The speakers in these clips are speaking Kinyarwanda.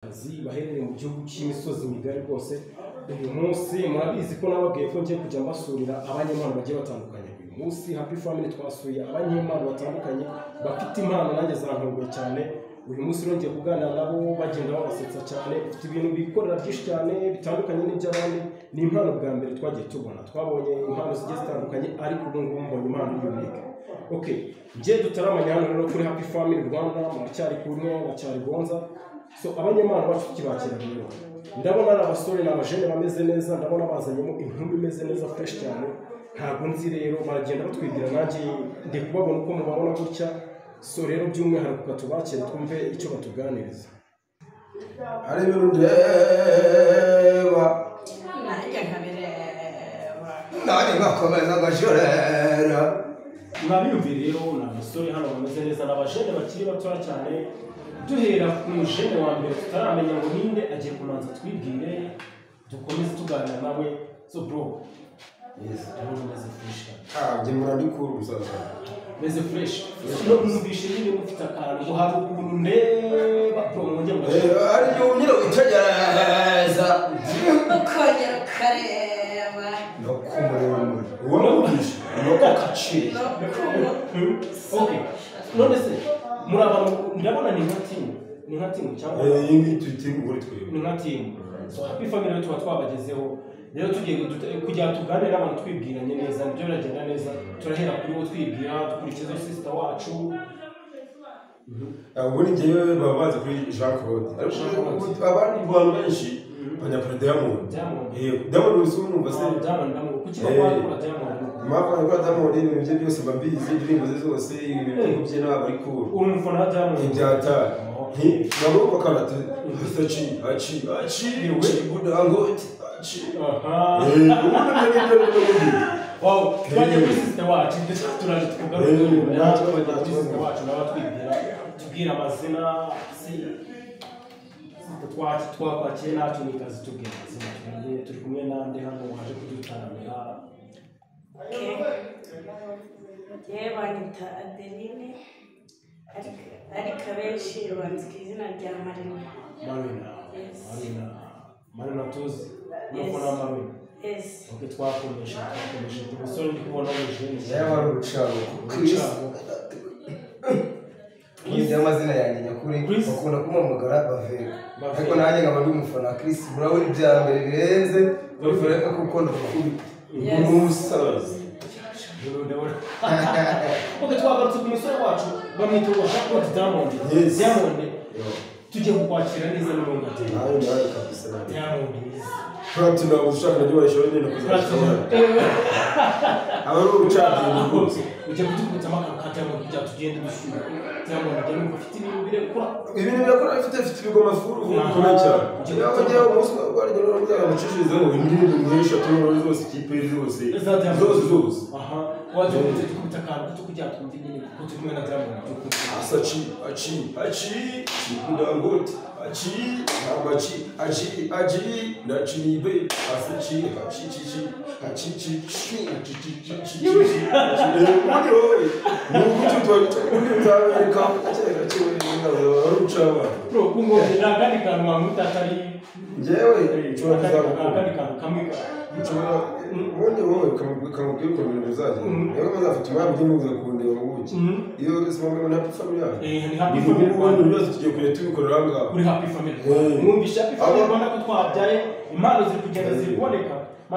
kazi baherereye mu gihugu cy'imisozi migari rwose. Uyu munsi murabizi ko nababwiye ko ngiye kujya mbasurira abanyempano bagiye batandukanye. Uyu munsi Happy Family twasuye abanyempano batandukanye bafite impano nanjye zantunguye cyane. Uyu munsi nongeye kuganira nabo bagenda babasetsa cyane, ufite ibintu bikorera byinshi cyane bitandukanye n'iby'abandi. Ni impano bwa mbere twagiye tubona, twabonye impano zigiye zitandukanye ariko ubu ngubu mbonye impano unique. Okay, ngiye dutaramanya hano rero kuri Happy Family Rwanda mu cyari kumwe na cyari Gonza. So abanyempano bacu tukibakira rero, ndabona ari abasore n'abajene bameze neza, ndabona bazanyemo inkumi imeze neza fresh cyane. Ntabwo nzi rero baragenda batwigira nanjye ndi kubabona uko mubabona gutya. So rero by'umwihariko tubakire twumve icyo batuganiriza. Ari ibintu ndeba nanjye ngakomeza ngashorera. Mwabiyumvire rero ni abasore hano bameze neza, n'abajene bakiri batoya cyane. Duhera ku mujene wa mbere tutaramenya ngo ninde, agiye kumanza twibwire dukomeze tuganira nawe. So bro, Yes, ndabona umeze fresh. njye murandikura umusaza. Meze fresh. No numvishe nyine mufite akantu ngo hari ukuntu ndeba bro mwongera mugashaka. Ari byo nyine witegereza. Ukongera ukareba. No kumuremure. Uwamubisha. No kakaciri. Okay. None se muri abantu ndabona ni nka team. Ni nka team cyangwa Iyi ngiyi tuyitira muri twebwe. ni nka team. So Happy Family tuba twabagezeho. Rero tugiye kujya tuganira n'abantu twibwiranye neza, nibyo biragenda neza. Turahera kuri wo twibwira, dukurikiza sister wacu. Ubu ni njyewe baba bazi kuri Jean Claude. Ariko abandi bantu benshi banyakora Diamond. Diamond usunumva se. Diamond kuki bakora Diamond? Impamvu bakora Diamond ibintu bye byose babizi, indirimbo ze zose, ibintu bye ntabwo ari cool. Urumva na Diamond Ibyata. Nabo bakarata aci budangote. Wow, twajya kuri sister wacu ndetse turaje tukugaruka sister wacu n'abatwibwira tubwira amazina si twakwakiye natwe nikazi tubwira amazina turi kumwe nande hano waje kudutaramira. Yewe banyita Adeline ariko abenshi bandika izina rya Marina tuzi urabona Marina. Yes. Okay, twakomeje umusore ndi kubona w'ujene Yewe ari urucago. Iyi amazina yanjye nyakuri bakunda kumamagara Bavera. Ariko nanjye nkaba ndi umufana Chris Brown ibya mbere birenze Bavera kuko ndakuri. Umusaza. Okay, twagarutse ku musore wacu bamwita Diamond. Diamond tujye kukwakira neza n'umuntu ati nawe kabisa Diamond Platinum ushaka najya wayishora nene kuzashora. Aba ari urucago rwose. ujye kutukutsa amakata mu bya tugende dushyura. Diamond Diamond afite ibintu birekura. Ibintu birakora afite ibigo mafuru bikomeye cyane. Yabagiye umunsi wari rero byarabacishiriza ngo indirimbo nyinshi atumura zose ikipe zose. Zose. Aha. Waje kutukutsa akantu tukujya twumva nyine kuko tumwe na Diamond. Aci budangote aci nacibe asaci Bro, kumwoje nagandi kantu mamutari njyewe nagandi kantu kamwe ubundi wowe ukamubwira uko ibintu bizagenda. Niba bazafite umwanya ujye muza kundeba mu buki. Iyo simamwe na Happy Family yacu. Ni Happy Family Rwanda byose tugiye kujya tubikorera aha ngaha. Kuri Happy Family. Mwumvisha Happy Family Rwanda ko twabyaye impano ziri kugenda ziri kuboneka.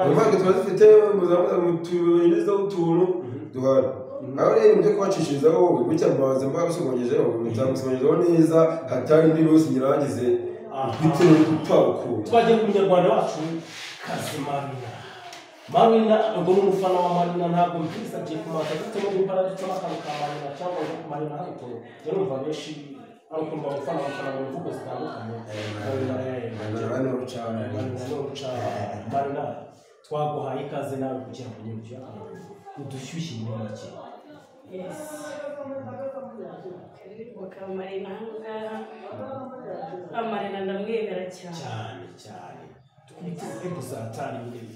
Impano tuba zifite muzamutunyurizaho utuntu duhari. Aho rero ibyo kubacishirizaho wowe gutya mbabaza mbabasongejeho nzagusongejeho neza hatari indi yose nyirangize bitewe n'upfa ukuntu. Twagiye ku munyarwanda wacu Kazi Marina ubwo ni umufana wa Marina ntabwo mbizi agiye kumaza dufitemo n'imbara ndetse n'akantu ka Marina cyangwa Marina ariko yarumva benshi ariko mba umufana mu mvugo zitandukanye. Marina twaguhaye ikaze nawe kugira ngo nyine udushyushye muri make. Yes. Bakaba Marina ahangaha. Marina ndamwemera cyane. Twite ego satani nyine.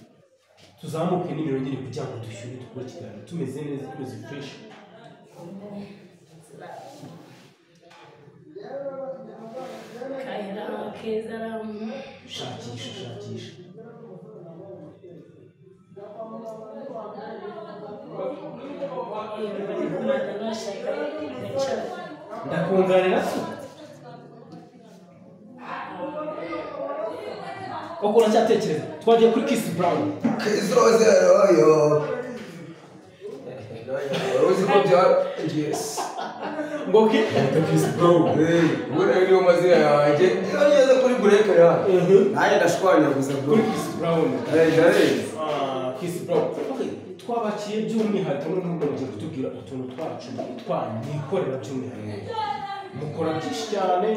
Tuzamuke nimero nyine kugira ngo dushyure dukore ikiganiro tumeze neza tumeze fresh. keza aramu shakisha ndakunganira se koko uracyatekereza twagiye kuri Kiss Brown Kizoze royo uzi ko bya yes ngo ki Kiss Brown ubona niyo mazina yanjye iyo ngeze kuri break ya naye ndashwanya gusa bro kuri Kiss Brown Kiss Brown twabakiye by'umwihariko n'umuntu kutubwira utuntu twacu twanyikorera by'umwihariko mukora byinshi cyane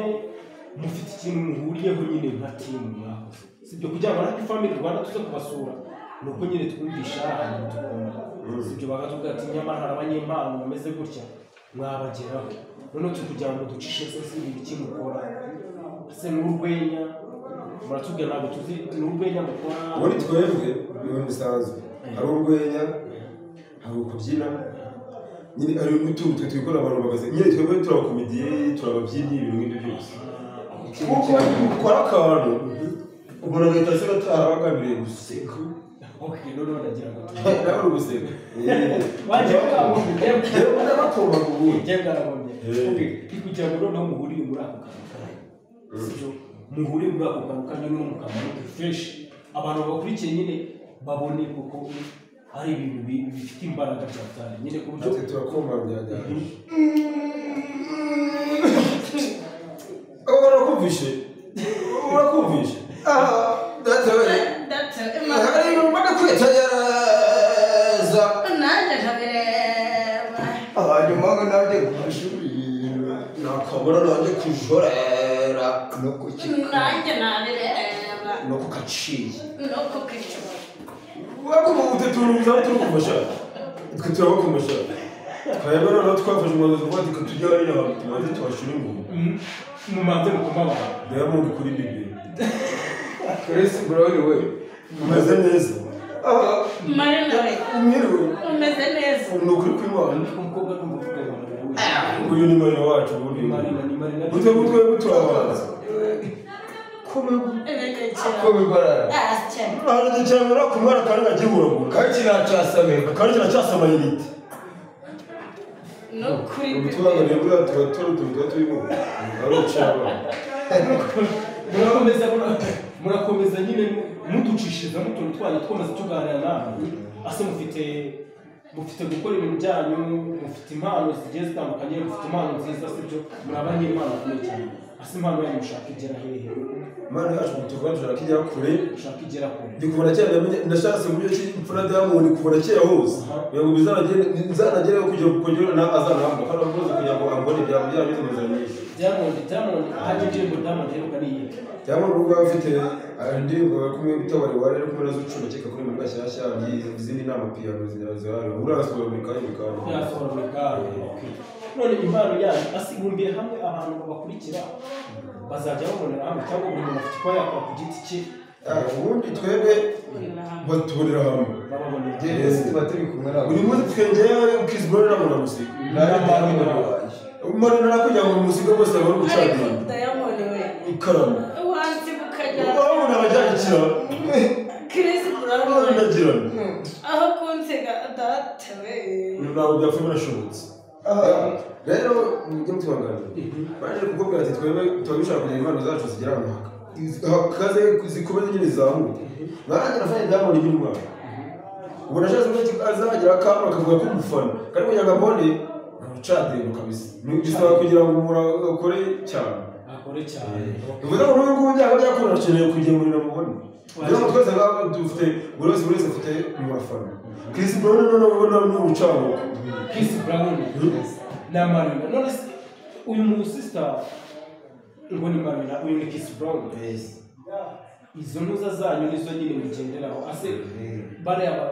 mufite ikintu muhuriyeho nyine nka timu mwakoze sibyo kugira ngo Happy Family Rwanda tuze kubasura nuko nyine twumvisha ahantu tukunda sibyo bagatubwira ati nyamara hari abanyempano bameze gutya mwabageraho noneho kugira ngo ducishe se ibiki mukora se n'urwenya muratubwira ntabwo tuzi n'urwenya mukora ubundi twebwe ibintu bisanzwe hari urwenya hari ukubyina nyine ari n'utuntu twe twikora abantu bagaze nyine twebwe turabakomediye turababyinnyi ibintu nk'ibyo byose kuko ukora akantu ubona agahita asa n'atarabagambiriye guseka noneho nagira ngo nawe uri guseka waje bwamumbye n'abatomba ku bundi njye bwaramumbye kugira ngo noneho muhurire muri ako kantu sibyo muhurire muri ako kantu kandi no mu kantu fresh abantu bakurikiye nyine babone kuko ari ibintu bifite imbaraga cyane nyine ku buryo natwe turakomba byajyanye urakumvishe datawe hari ibintu mbona kwitegereza nanjye nkabireba hanyuma ngo nanjye nakabura nanjye kujorera no nanjye nabireba no kukaciye no kukicura wagomba guteturuza turukufasha twe turabakufasha twebwe noneho twafashe umwanzuro uvuga ati tujye hariya hantu tumaze tubashire ingoma mumanze mukumabara Diamond kuri bibi Chris Brown we umeze neza Marina we umwiriwe umeze neza ni ukuri kw'Imana umukobwa n'umukobwa uyu ni Marina wacu ubundi Marina utwe turabanza kubigorara hano cyangwa kumara kandi agihura kandi kiracyasama yirite no kuri ubutwangane bwa tuba turimo arucaba murakomeza nyine muducishiriza n'utuntu twanyu twamaze tuganira namwe ase mufite gukora ibintu byanyu mufite impano zigiye zitandukanye mufite impano nziza sibyo murabanye impano akomeye cyane ase impano yanyu mushaka igera hehe impano yacu mutuvuga dushaka igera kure mushaka igera kure ndi kubona kera ndashatse mu buryo cy'imfura Diamond kubona kera hose kugira ngo bizanagereho kugira na azanamba kandi abakoze kugira ngo ambone byabo byanyuze mu nzira nyinshi Diamond haje indirimbo Diamond heruka niye Diamond ubwo afite indirimbo kumwe bitabari wari ari kumwe nazo cumi cyeka kuri mu gashyashya izindi nama piano zirahari urasohora muri kandi yasohora muri kandi none impano yanyu asibumbiye hamwe abantu babakurikira bazajya babonera hamwe cyangwa buri muntu afite kuba yakora ku giti cye ubundi twebwe batubonera hamwe turi kumwe nabo buri munsi twengeye Kiss Brown na musika Marina nakujya mu musika bose bari gucana Diamond we ikaramu wanzi bukajya wabona abajyakira Chris Brown ndagira aho kunsega data we ntabwo byapfuye birashobotse rero mujye mutubangana baje kukubwira ati twebwe turabishaka kugira impano zacu zigera ahantu kaze zikomeze nyine zizamuke nanjye nafanye Diamond igira umwaka ubu nashatse ko azagira akamaro akavuga ko umufana kandi kugira ngo ambone ucademo kabisa bisaba kugira ngo umuntu akore cyane bivuze ngo n'ubu ngubu byaba byakunda akeneye kugemurira mubone rero twese dufite buri wese afite umufana Chris Brown noneho ubona n'ubucamuko Chris Brown na Marina none uyu mu sister ngo ni Marina uyu ni Chris Brown izo ntuza zanyu nizo nyine mugenderaho ase bareba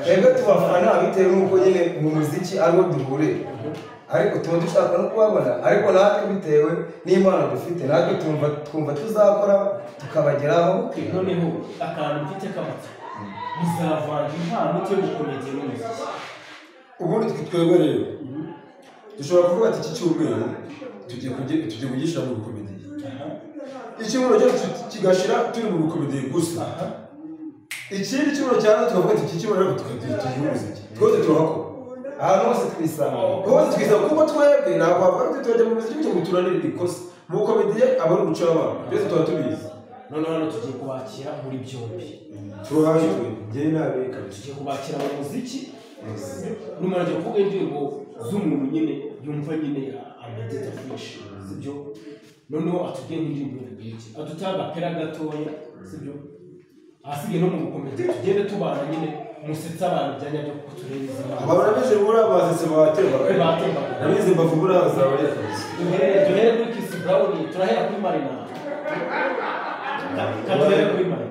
twebwe tubafana bitewe n'uko nyine mu muziki ariho duhure ariko tuba dushaka no kubabona ariko natwe bitewe n'impano dufite natwe twumva tuzakora tukabageraho noneho akantu mfite k'amatsiko muzavanga impano cyo gukomeza n'umuziki ubundi twebwe rero dushobora kuvuga ati iki cyumweru tugiye kugishyira mu gukomediya ikibuno cyacu kigashira turi mu bukomedi gusa ikindi kibuno cyane tukavuga ati iki kibuno rero tugihuza iki twese turahakora ahantu hose twisanga kuko twebwe ntabwo bavuga ati turajya mu muziki kugira ngo turanire ikosa mu bukomedi aba ari umuco w'abantu byose tuba tubizi noneho hano tugiye kubakira muri byombi turuhaje njyewe nabeka tugiye kubakira mu muziki numara agiye kuvuga indirimbo z'umuntu nyine yumva nyine amedita fresh sibyo noneho atubwiye nk'indirimbo y'iki adutanga agapera gatoya sibyo ahasigaye no mu bukomedi tugende tubana nyine musetsa abantu byanya byo kutureba izina abana beje muri abazitse batemba nabize mbavubura azaba ariko duhere kuri Chris Brown turahera kuri Marina kaduhere kuri Marina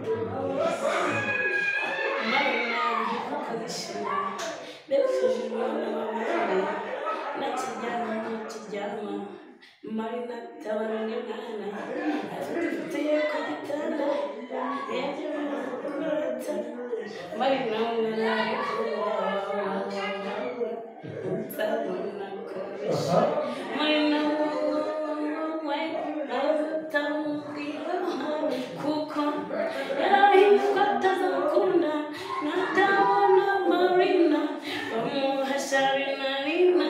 Marina tabaranye mwana afite ku gitanda yaje kurata Marina mwana Marina kuko yarahifata zakunda natabona Marina bamuhasharina Marina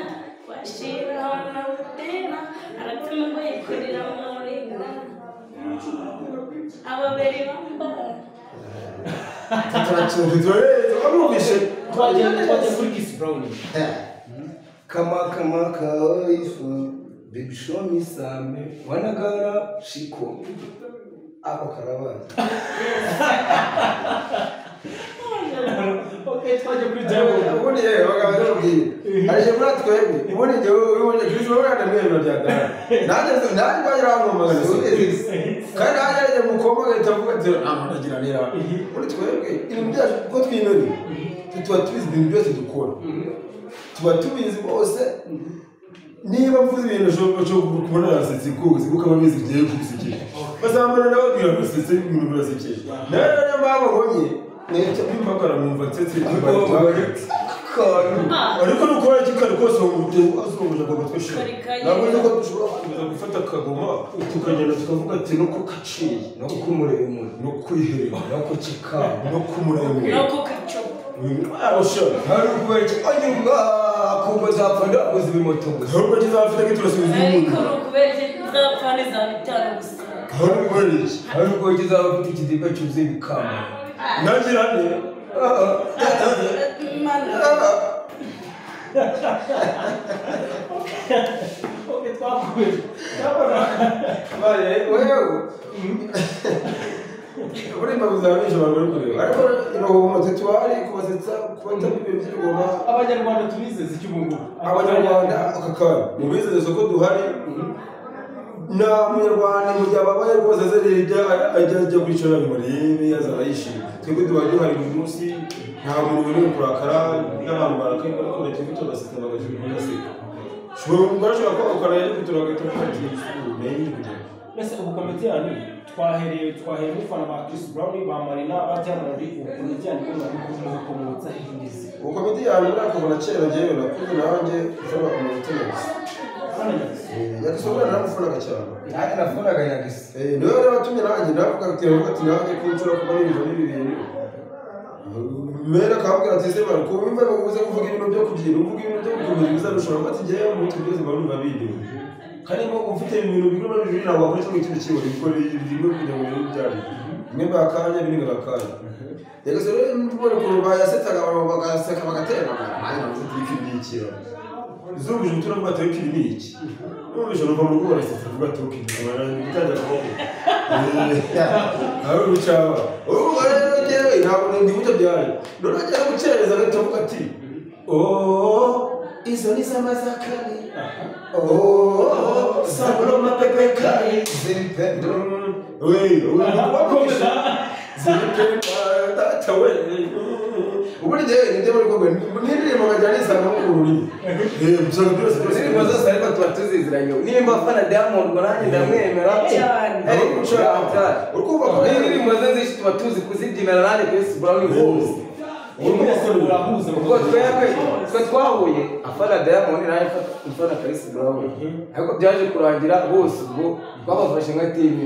washiraho na utera aratuma bayikorera Marina ababeri bambara twajya kuri Chris Brown kama kaifu baby show me some wanagara shiko ako karabaye okay twajya kuri Diamond ubundi yewe bagabanya ubwiye arije muri twebwe ubundi jewe ubonye Chris Brown ndamwemera byagara nanjye bagira amamagana kandi ajya mukoma gahita avuga ati nagira nera muri twebwe ibintu byacu uko twinoni tuba tubizi ibintu byose dukora tuba tubizi bose niba mvuze ibintu cyo kubona arasetsi kuzi kuko ababizi giye kubisekera bazambana nababwira arasetsi ibintu birasekera nayo niyo mpamvu ngonye nece bimpakara mwumva nsetse ariko nukora kikari kose azunguza ngo twishime ntabwo niko dushobora kuza gufata akagoma tukagenda tukavuga ati nuko kaciye no kumuremure no kwiherera no kukika no kumuremure no kukicho arashobora hari kubereka anyunga kumva zapfanda uzi bimoto gusa ahubwo kizafite giturasubiza ariko kubereka zapfane za bitaro gusa hari ubwo kizaba afite ikidiba cyuzuye ibikamba nagira ne okay twakuye Uri mbabuzabisha abantu bari kureba ariko ibaho tetuwari kubasetsa kubata ibintu by'ingoma abanyarwanda tubizeze icy'ubungubu abanyarwanda akakara mu bizeze ko duhari na munyarwanda mu gihe ababaye rwose azerera ajya kwicara mu marebe yazaba yishimye twebwe tuba duhari buri munsi nta muntu uri kurakara n'abantu barakaye ariko leta ifite baseka bagajura bagaseka barashobora kwagukana yaje kwitura bagahita bafata igisuru nayo nyine kugenda mbese ubukomedi yanyu twahereye mufana ba Chris Brown ba Marina ba Diamond ubukomedi yanyu mukomotsa hindizi ubukomedi yanyu nakabona kera njyewe nakuze nanjye ufana umuntu yagisobora naramufunaga cyane nanjye nafunaga nyagisi niwe rero watumye nanjye navuga ati nanjye kunshura kuba n'ibintu n'ibintu mera akabwira ati se bari kumva bavuze kuvuga ibintu byo kugira uvuga ibintu byo gukomeza bizarushora ko ati njyewe mu bintu byose bari babindi kandi ngo ufite ibintu bigura no bibiri ntabwo wakoresha mu kintu kimwe bikore ibintu kugira ngo ibintu byari bimwe bakanya bindi bakanya yagase rero mbona ko bayasetaga bagaseka bagatera kandi navuze ati iki n'ikira zubuje turavuga ati iki n'iki n'ubije no mu rugo baraseta vuga ati iki n'ikira bitangira kuvuga aho rucaba ubu rero njyewe ntabwo ndi mucyo byari none ajya gucereza agahita avuga ati izo ni z'amazakani saburo mapepekari ziripendo wakomeza ziripendo data we ubundi njyewe nibyo muri kumwe n'indirimbo nkajya nisanga mu rurimi bisanga byose indirimbo zose ariko tuba tuziziranye nimba afana Diamond ngo nanjye ndamwemera cyane urumva ko indirimbo ze zisi tuba tuzi kuzibyinana nanjye Chris Brown hose ubwo twe twahuye afana Diamond nawe mfana Chris Brown ariko byaje kurangira bose ubwo twabafashe nka team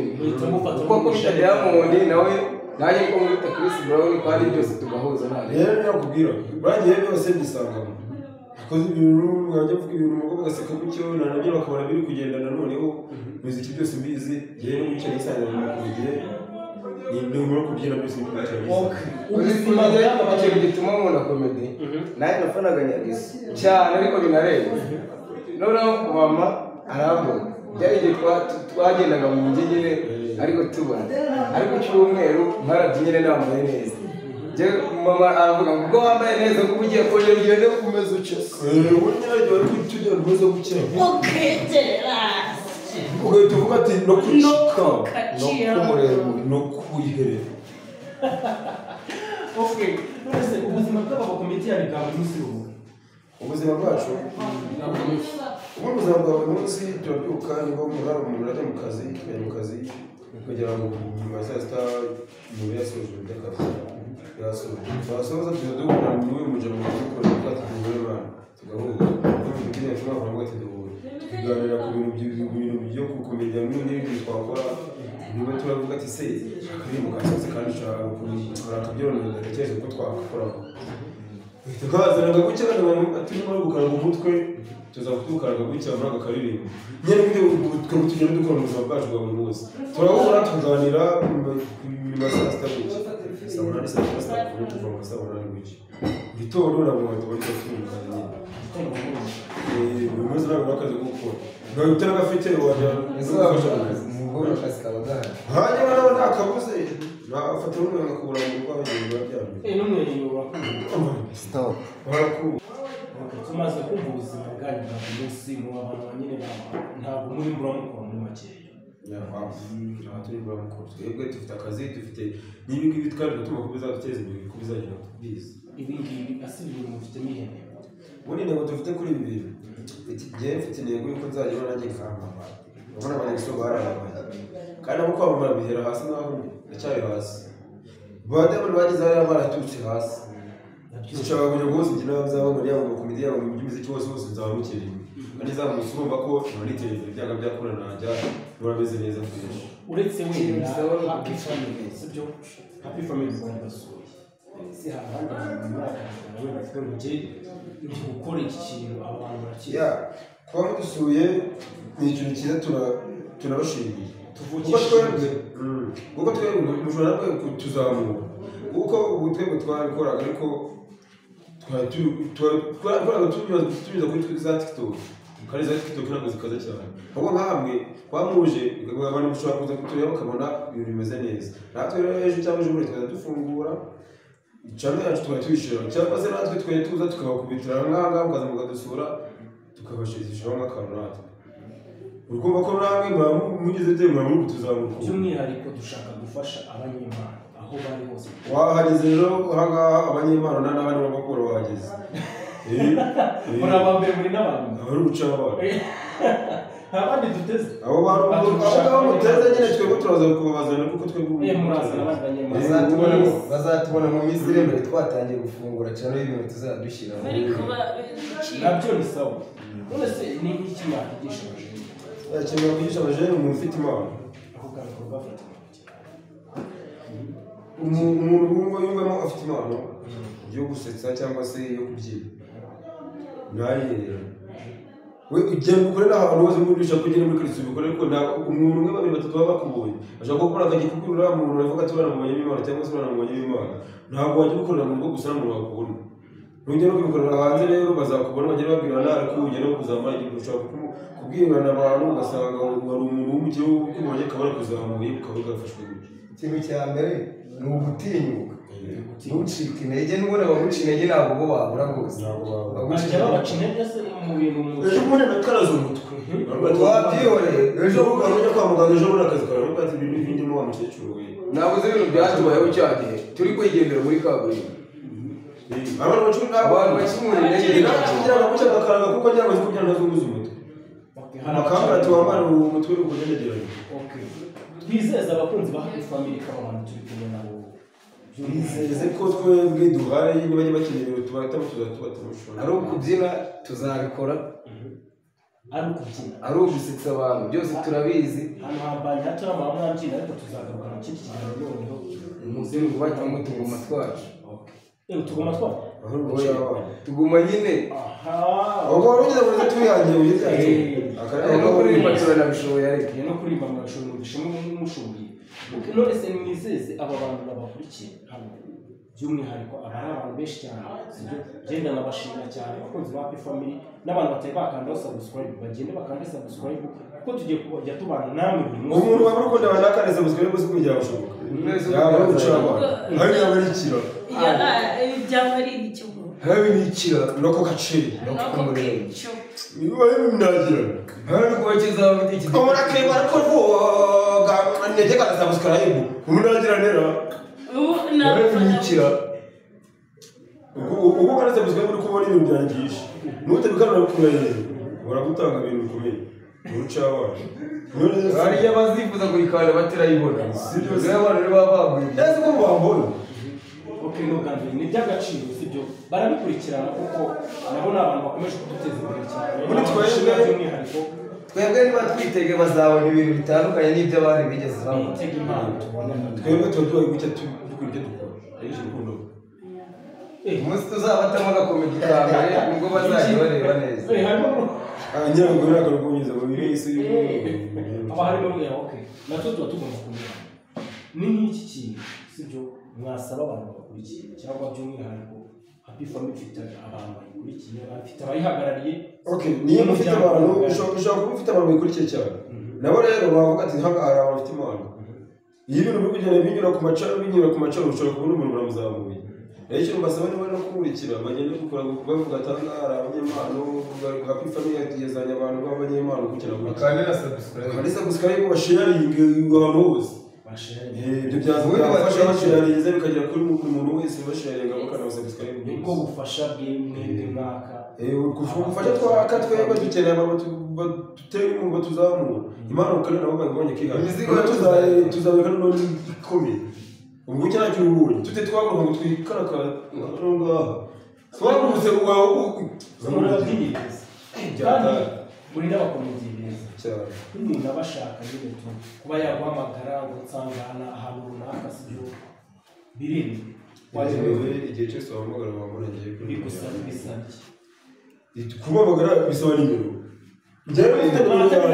kuko kubita Diamond nawe naje ko muri Chris Brown kandi byose tugahuza nawe rero nakubwira bagiye byose bisangamo koze ibintu ngajya mvuga ibintu mugo bagaseka gutyo nabyo bakabona biri kugenda noneho muziki byose mbizi gihe no gucya isanga mu kugiye ni ndumva kubyina byose n'ibyo ubuzima bw'abantu gituma umuntu akomedi naye nafanaga Nyagisi cyane ariko binarenze noneho mama arambona byari igihe twagendaga mu mujyi nyine ariko tubona ariko cyumweru nkarabyine nambaye neza mama aravuga ngo wambaye neza kuko ugiye kongera ugende kumeza uce ubunyaryo ari kutujya rwose gukira ugahita uvuga ati no kucika no kumureba no kuyiherera ubuzima bw'abakomediyani bwa buri munsi rubuga ubuzima bwacu ubuzima bwa buri munsi turabyuka niba umuntu ajya mu kazi tukajya mu kazi kugira ngo nyuma ya saa sita umuntu yasoje iby'akazi twasoza tuduhura n'uyu mujama dukora twati duhura tugahuza n'umubyeyi ashobora kuvuga ati duhura tuganira ku bintu byo gukomeza n'ibindi twakora niba turavuga ati se akarimu kasoze kandi ushaka akabyonera ndatekereza uko twakora tukazanaga gutya turimo gukaranga umutwe tuzakutukaranga gutya muri aka karirimbo nyine twebwe tugenda dukora mu buzima bwacu bwa buri munsi turahura tukaganira nyuma ya saa sita gutya saa munani saa sita tuva mu saa munani gutya gitondo ntabwo tubona icyo turi buri munsi ntabwo akazi ko gukora ntabwo utari agafite wajya gufasha akazi umugore akazi kaba gahari hanyuma nawe ntakabuze nafata n'umwe ngakubura mu rugo abagenzi babyaranye n'umweyo wakumva stop barakubura tumaze kumva ubuzima bwanyu bwa buri munsi mu abantu nyine ntabwo muri muramukora muri makeya turi buramukora twebwe dufite akazi dufite n'ibingibi twari gutuma kubizaduteza imbere ko bizagera tubizi ibingibi asibye mufitemo ihene ubundi intego dufite kuri ibi bintu igihe mfite intego y'uko nzagera nanjye nkamama urabona abanyagiso bararamaye kandi abo kwamamara bihera hasi naho ndacyari hasi badamani bageze hariya baraturutse hasi dushaka kugira ngo bose igihe nzaba muri yabo makomedi yabo mu by'umuziki wose nzabamukira inyuma kandi nzamutse urumva ko noniteye imbere byanga byakora najya murabizi neza kwinshi uretse wenda happy family sibyo happy family zandasuye si hahandi mu mwaka nawe bavuga ngo njye ndi gukora iki kintu abantu barakira kuba mudusuye ni ikintu cyiza tunabashimiye kuko twebwe mushobora kutuzamura kuko ubu twebwe twabikoraga ariko twarakoraga tunyuza kuri za TikTok kandi za TikTok ntabwo zikaze cyane ahubwo nkamwe twamuje abantu bashobora kuza kutureba bakabona ibintu bimeze neza natwe rero ejo cyangwa ejo bundi tukaza dufungura channel yacu tukaba tuyishira cyangwa se natwe twari tuza tukabakubitira nk'ahangaha mukaza mukadusura tukabashyirishaho nk'akantu natwe urumva ko namwe mugize temwa muri tuzamuka by'umwihariko dushaka gufasha abanyempano aho bari hose wahageze rero ahangaha abanyempano n'abandi bakora wahageze muri abambere muri n'abantu abari guca abantu abandi duteze abo bantu abo muteze nyine twebwe turaza kubabazana kuko twebwe murazana abanyempano bazatubona mu minsi iri imbere twatangiye gufungura cyane ibintu tuzadushyira nabyo ni sawa none se ni iki yakwigisha ikintu bakwigisha abajene umuntu ufite impano ako gakorwa bafite umuntu wumva yumvamo afite impano yo gusetsa cyangwa se yo kubyina nayirera we ugenda ukorera ahantu hose muri ushaka kugera muri karitsiye ubikora ariko umuntu umwe babiri batatu baba bakubonye ashaka gukora akajya kukubwira umuntu uravuga ati bana mubonye b'imana cyangwa se bana mubonye b'imana ntabwo wajya ubikorera mu rugo gusa n'umuntu wakubona nujya no kubikorera hanze rero bazakubona bagenda babwirana ariko ugenda no kuzamura igihe ushaka kubwirana abantu ugasanga wari umuntu w'umukire ukubonye akaba kuzamuye ukaba ugafashwe gutyo ikintu cya mbere ni ugutinyuka ntucike intege n'ubona baguca intege ntabwo bo wabura rwose baguca intege se mu bintu ejo bundi nakaraze umutwe wabyihoreye ejo bundi ujya kwa muganga ejo bundi akazi kawe ati ibintu bindimo wa mukecuru we ntabwo uzi ibintu byatubayeho cya gihe turi kwigendera muri kaburimbo abantu bacumura intege kugira ngo guca agakaranga kuko ngira ngo kugira ngo azunguze umutwe amakamba ati wambara umutwe uri kugendegeranye twizeza abakunzi ba Happy Family ko abantu turi kumwe nabo bizeze ko twebwe duhari niba bakeneye ibintu tubatamo tuzatubatumushora ari ukubyina tuzabikora ari ugusetsa abantu byose turabizi hano hambanye hato n'amamwambyina ariko tuzagaruka mu kindi kiganiro noneho umuzimu ubakamo tuguma twacu tuguma twacu tuguma nyine ubwo wari ugeze muri tubihangiye ugeze no kuririmba turanabishoboye ariko no kuririmba mwabishoboye mugishoboye n'umushoboye none se mwizeze aba bantu babakurikiye hano by'umwihariko aba ari abantu benshi cyane sibyo genda nabashimira cyane abakunzi ba Happy Family n'abantu batari bakandaho subscribe bagende bakande subscribe kuko tugiye kujya tubana namwe buri munsi umuntu waba ukunda abantu akane subscribe gusa kugira bishoboka yaba ari ucaba hari yaba ari ikira byaba ari icyo hari n'ikira noko gaciri noko kicyo niba bimnagira hari kubakeza bafite iki umuntu akeba ko voga nege kana subscribe unagira nera n'ikira ubu kana subscribe uri kubona ibintu byangisha nutabikana kureye uragutanga ibintu bikomeye urucaba hari y'abazifuza kuyikanda batirayibona sibyo abantu baba baguye ese ko bambona okay no kandi ni by'agaciro sibyo barabikurikirana kuko nabo n'abantu bakomeje kuduteza imbere cyane muri twebwe by'umwihariko twebwe niba twitege bazabona ibintu bitandukanye n'ibyo abandi bigeze babona twitega impano tubona twebwe tuba gucya dukora ibyo dukora ariko urukundo umunsi tuzabatamo agakomedi ka mbere nibwo bazajya bareba neza nyirago ntabwo rukunyuza mu biri isi aba harimo okay natwe tuba tugomba kumenya ni nk'iki kintu sibyo mwasaba abantu bakurikiye cyangwa by'umwihariko Happy Family ifite abantu bayikurikiye bafite abayihagarariye okay niyo mufite abantu ushobora kuba ufite abantu bayikurikiye cyane nabo rero bavuga ati hanga hari abantu bafite impano iyo ibintu biri kugenda binyura ku macaro ushobora kubona umuntu uramuzamuye rero icyo mbasaba niba no kumurikira bagende gukora bavuga atanga hari abanyempano Happy Family yatiyezanya abantu b'abanyempano kugira ngo kandi na subscribe basharinge ahantu hose ibyo byafasha basharinze bikagera kuri umuntu wese basharinga bakana subscribe nibwo bufasha bw'imwe mwaka ubufasha twaka twebwe dukeneye abantu dutera inkunga tuzamura impano kandi nabo bagabanye kwiga tuzabeka none ikomeye ubwo cyane cy'ubuye tute twavuga ngo twikaraka ngaha twagumutse wawe murabyigize kandi muri n'abakomedi beza cyane umuntu abashaka nyine kuba yaguhamagara ngo nsangana ahantu runaka sibyo birinde wajewe igihe cyose wahamagara wabona ngiye kuri gusaba bisabye kumamagara bisaba nimero njyewe ufite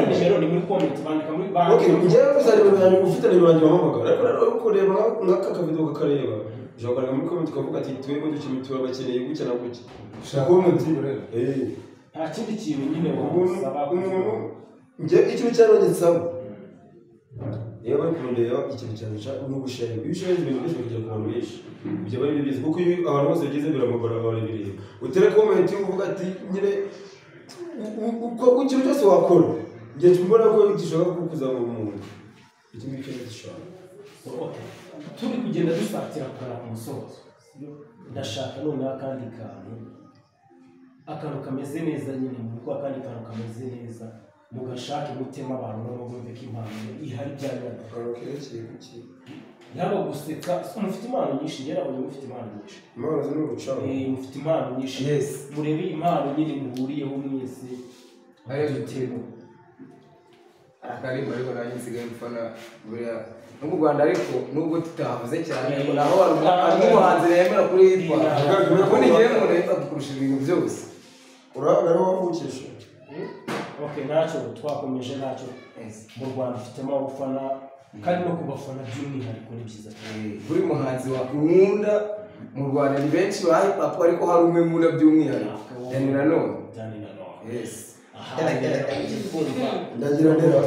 nimero ni muri comment bandika muri banki okay njyewe ufite nimero yanjye ufite nimero yanjye wahamagara ariko rero uko reba nk'aka kavido kakareba ushobora muri comment ukavuga ati twebwe dukeneye bakeneye gutya na gutya shaka umuti rero nta kindi kintu nyine wasaba umuntu njye ikintu cyane gisaba iyo bari kurondera ikintu cyane ni ugusharinga iyo usharinga ibintu byose bikajya ku bantu benshi ibyo bari byiza kuko iyo abantu bose bageze biramugora abantu bireba utere comment uvuga ati nyine uko ikintu cyose wakora njye mbona ko gishobora kukuzamura umuntu iki ngiki gishobora turi kugenda dusatira kugana ku musozo ndashaka noneho akandi akantu kameze neza nyine mu rugo akandi kantu kameze neza mugashaka imutema abantu no bumve ko impano ihari byanyana akarokerekeye kuki yaba guseka mufite impano nyinshi ngera abonye mufite impano nyinshi impano zo n'ubucamo mufite impano nyinshi murebe impano nyine muhuriyeho mwese ari dutemo akarimba ariko nanjye nsigaye mfana buriya no mu Rwanda ariko nubwo tutahavuze cyane ngo naho hari umuhanzi yemera kuri yitwa ubundi ngiye mu leta dukurusha ibintu byose urabona wavukisha okay ntacyo twakomeje ntacyo mu Rwanda ufitemo abafana kandi no kubafana by'umwihariko ni byiza buri muhanzi wakunda mu Rwanda ni benshi ba hip hop ariko hari umwe muna by'umwihariko Dani Nanone yes ndagira ndera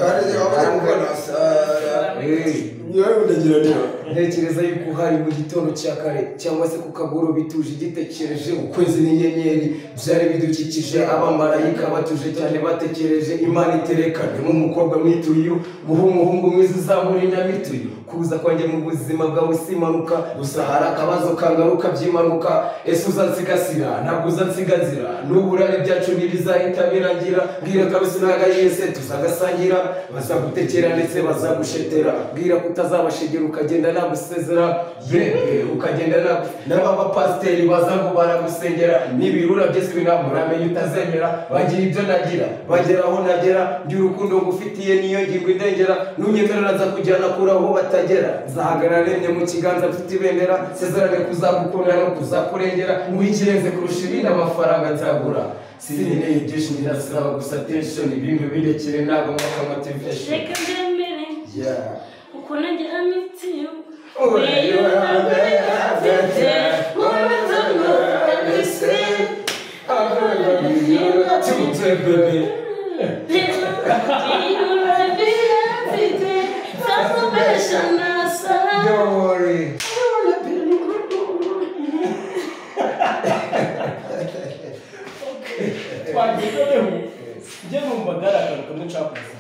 kandi abana sara niyo ndagira ndera ntekereza yuko hari mu gitondo cya kare cyangwa se ku kagoro bituje gitekereje ukwezi n'inyenyeri byari bidukikije abamarayika batuje cyane batekereje Imana iterekane mu mukobwa mwituye guha umuhungu mwiza uzamura inyamituye kuza kwanjye mu buzima bwawe simanuka gusa hari akabazo kangaruka by'impanuka ese uzansigasira ntabwo uzansigazira n'uburare byacu nibiza bizahita birangira bwira kabisa nagayese tuzagasangira bazagutekera ndetse bazagushetera bwira kutazabashegera ukagenda nagusezera bebe ukagenda n'abapasiteri baza ngo baragusengera n'ibirura byose binamuramenye utazemera bagira ibyo nagira bagera aho nagera by'urukundo ngufitiye niyo ngingo indengera n'unyemerera nza kujyana kure aho batagera zahagarara remye mu kiganza mfite ibendera sezerane kuzagukunda no kuzakurengera wikirenze kurusha ibindi amafaranga nzagura sinkeneye byinshi ndasaba gusa attention ibintu birekere ntabwo mwaka motivation reka mbere uko nagira mitiyo Don't worry. twagezeho njye numva garagara kamwe cakoze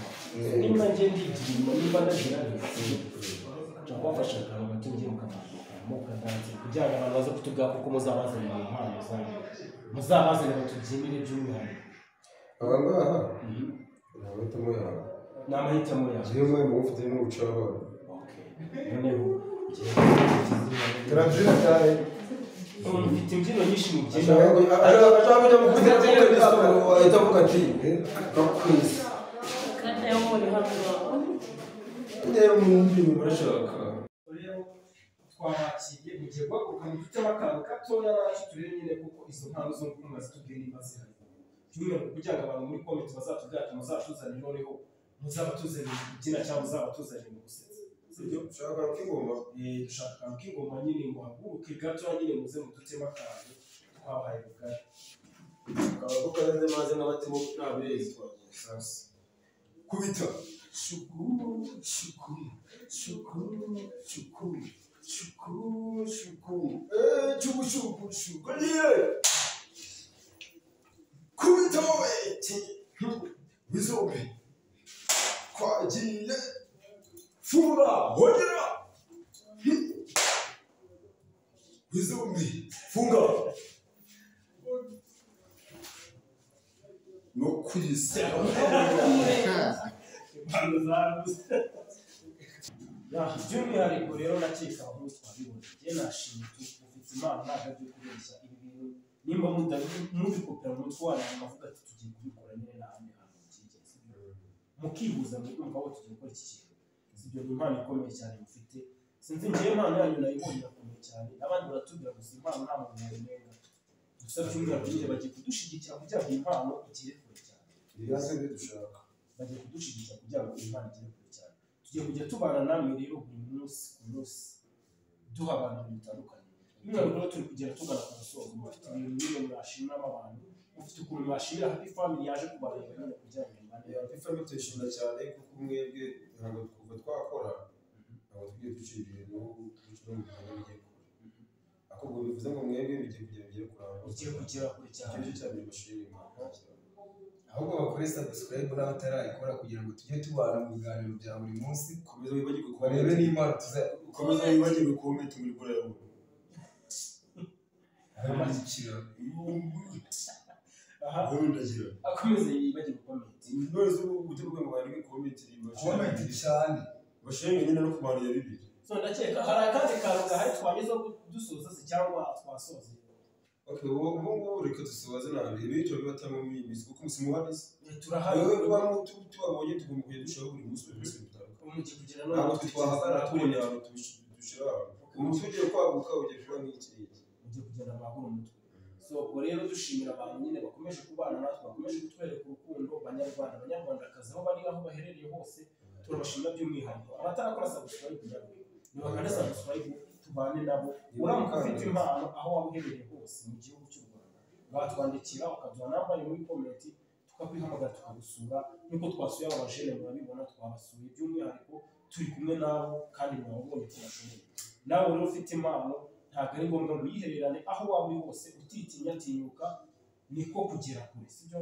nimba njye ndigira nimba ndagira neza kubafasha akantu gato ngiye mukadanze kugira ngo abantu baze kutubwira kuko muzabazanira impano zanyu muzabazanira batubyinire by'umwihariko aba ngaha ni amahitamo yawe ni amahitamo yawe njyewe mwe mufite n'ubucaho noneho turabyina cyane mfite imbyino nyinshi mu byino ashaka kujya mu kugira ngo ahita avuga ati kakwisi kandi ayo muri hano njyewe mu mbyino murashaka twabakiye mu gihe guhaguruka mu dutema akantu gatoya nacu turebe nyine kuko izo mpano zo kumwe zitubwiye niba zihari by'umwihariko kugira ngo abantu muri komenti bazatubwira ati muzatuzanire noneho muzaba tuzanire kubyina cyangwa muzaba tuzanire mu gusetsa sibyo ushaka akantu k'ingoma dushaka akantu k'ingoma nyine ngo haguruke gatoya nyine muze mu dutema akantu twabahaye bugari kakaba ko karenze maze n'abatemo n'abezi twagiye sasa kubita shukuru shukuru shukuru shukuru shukuru shukuru chuku chuku chuku liye kubita eti bizobe kwagiye fura hongera bizobe funga no kwisa by'umwihariko rero nakeka aho twabibona njye nashimye ufite impano ntabwo byo kubeshya ibi bintu nimba mubikopera mu mutwe wanyu mukavuga ati tugiye kubikora nyine n'ahandi hantu byigeze mukihuza mukumva aho tugiye gukora iki kintu ibyo ni impano ikomeye cyane mufite sinzi njyewe impano yanyu nayibonye irakomeye cyane abandi baratubwira gusa impano nta muntu yayimenga gusa by'umwihariko nyine bagiye kudushyigikira kugira ngo impano igere kure cyane ibyo dushaka bagiye kudushyigikira kugira ngo impano igere kure cyane tugiye kujya tubana namwe rero buri munsi ku munsi duha abantu ibintu bitandukanye by'umwihariko rero turi kugera tugana ku musozo mufite ibintu nyine mwashimamo abantu mufite ukuntu mwashimira happy family yaje kubareba nyine kugira ngo impande happy family tuyishimira cyane kuko mwebwe ntabwo kuva twakora ntabwo tugiye ducira ibintu ducira mu bikorwa bigiye kure ahubwo bivuze ngo mwebwe bigiye kugera bigere kure ugiye kugera kure cyane icyo cya mbere bashimira ahubwo bakore subscribe n'abatarayikora kugira ngo tujye tubana mu biganiro bya buri munsi komeza wibagirwe barebe n'impano komeza wibagirwe comment muri kure yawe amashyikira aha ndagira akomeze yibagirwe comment none se ujye kuvuga ngo bandike comment cyane bashenge nyine no kumara ya bibiri so ndakeka hari akandi kantu gahari twageze dusoza se cyangwa twasoza okay ubu reka dusoze nabi ibyo bibatamo imisi kuko musimuharize turahari wewe kuba tubabonye tugomba kujya dushaka buri munsi bitandukanye umuki kugira ntabwo twahagara tubonye abantu dushira umutwe ugiye kwaguka ugiye kuba nk'iki ugiye kugenda amaguru umutwe so ubwo rero dushimira abantu nyine bakomeje kubana natwe bakomeje kutwereka urukundo abanyarwandakazi aho bari aho baherereye hose turabashimira by'umwihariko abatarakora subscribe kugira ngo nibakande subscribe tubane nabo uramuka ufite impano aho waba uherereye hose mu gihugu cy'u Rwanda watwandikira ukaduha nambaye muri comment tukakwihamagara tukagusura nk'uko twasuye aba bajene murabibona twabasuye by'umwihariko turi kumwe nabo kandi mwabonye ko bashoboye nawe rero ufite impano ntabwo ari ngombwa ngo uyihererane aho waba uri hose utitinya atinyuka niko kugera kure sibyo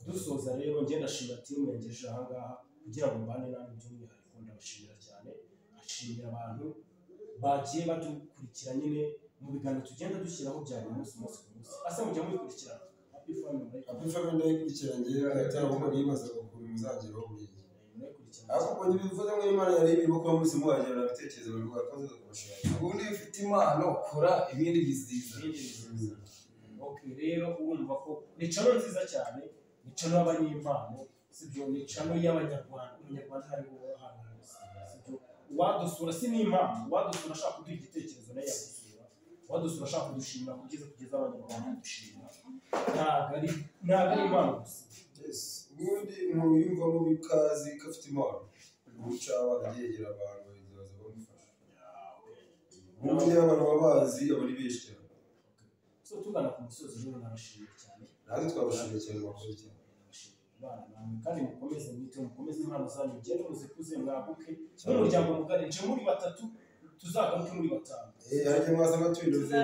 dusoza rero njye ndashimira timu yangejeje aha ngaha kugira ngo mbane namwe by'umwihariko ndabashimira cyane ashimira abantu bagiye badukurikira nyine mu biganiro tugenda dushyiraho bya buri munsi ku munsi asa mujya mubikurikirana Happy Family ndayikurikiranye atari ahubwo nibaza ukuntu muzageraho buriya ariko ubwo ntibivuze ngo Imana yari irimo kuba munsi muhagera nabitekerezo bari bwakoze kubashaka ubundi iyo ufite impano kora ibindi biziza. Okay, rero urumva ko ni channel nziza cyane, ni channel y'abanyempano, sibyo, ni channel y'abanyarwanda, umunyarwanda hariho ahantu hose, sibyo. Wadusura si n'impano, wadusura ashaka kuduha igitekerezo nayo yagusura, wadusura ashaka kudushimira kugeza abanyarwanda dushimira, ntabwo ari impano gusa. ubundi umuntu yumvamo bikazi ko afite impano guca abagegera abantu bazaza bamufasha ubundi abantu babazi aba ari benshi cyane. So tugana ku musozi rero narashimye cyane, natwe twabashimiye cyane bakoze cyane kandi mukomeze mwite, mukomeze impano zanyu, mugende muzikuze, mwaguke n'umuryango mugari, nje muri batatu tuzagaruke muri batanu. Ariko mwasanga tubidoze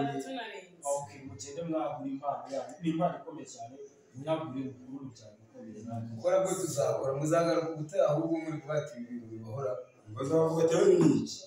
Okay, mugende mwagura impano yanyu, ni impano ikomeye cyane, mwagure mukuru cyane ikomeye cyane. Gukora bwo tuzakora, muzagaruka gute ahubwo muri kubati ibintu bibahora. bazavuga ati ni iki